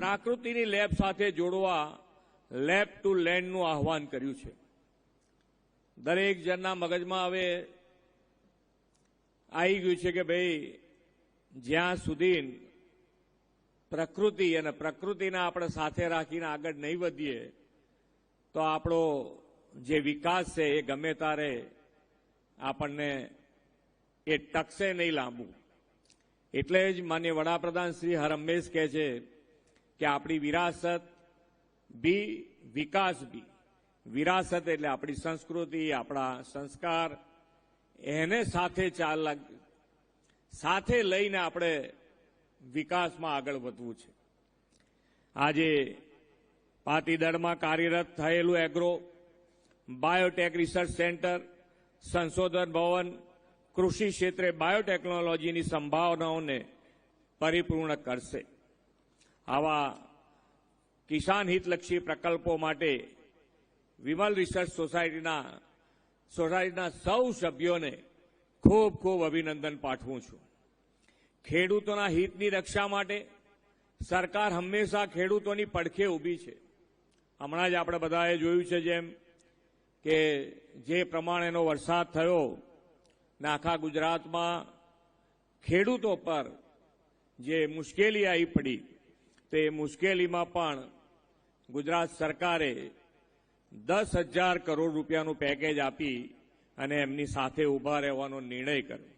પ્રાકૃતિની lab સાથે જોડવા lab two લેન્ડનું આહવાન કર્યું છે. દરેક જણના મગજમાં હવે આવી ગયું છે કે ભાઈ જ્યાં સુધી પ્રકૃતિ અને પ્રકૃતિને આપણે સાથે રાખીને આગળ નહીં વધીએ તો આપણો જે વિકાસ છે એ ગમે ત્યારે આપણને એ ટકશે નહીં લાંબુ. એટલે જ માનનીય વડાપ્રધાન શ્રી હરહંમેશ કહે છે કે આપણી વિરાસત બી વિકાસ બી. વિરાસત એટલે આપણી સંસ્કૃતિ, આપણા સંસ્કાર, એને સાથે લઈને આપણે વિકાસમાં આગળ વધવું છે. આજે પાટીદળમાં કાર્યરત થયેલું એગ્રો, બાયોટેક રિસર્ચ સેન્ટર, સંશોધન ભવન કૃષિ ક્ષેત્રે બાયોટેકનોલોજીની સંભાવનાઓને પરિપૂર્ણ કરશે. આવા કિસાન હિતલક્ષી પ્રકલ્પો માટે વિમલ રિસર્ચ સોસાયટીના સૌ સભ્યોને ખૂબ ખૂબ અભિનંદન પાઠવું છું. ખેડૂતોના હિતની રક્ષા માટે સરકાર હંમેશા ખેડૂતોની પડખે ઊભી છે. હમણાં જ આપણે બધાએ જોયું છે જેમ કે જે પ્રમાણેનો વરસાદ થયો ને આખા ગુજરાતમાં ખેડૂતો પર જે મુશ્કેલી આવી પડી તે મુશ્કેલીમાં પણ ગુજરાત સરકારે 10,000 કરોડ રૂપિયાનું પેકેજ આપી અને એમની સાથે ઊભા રહેવાનો નિર્ણય કર્યો.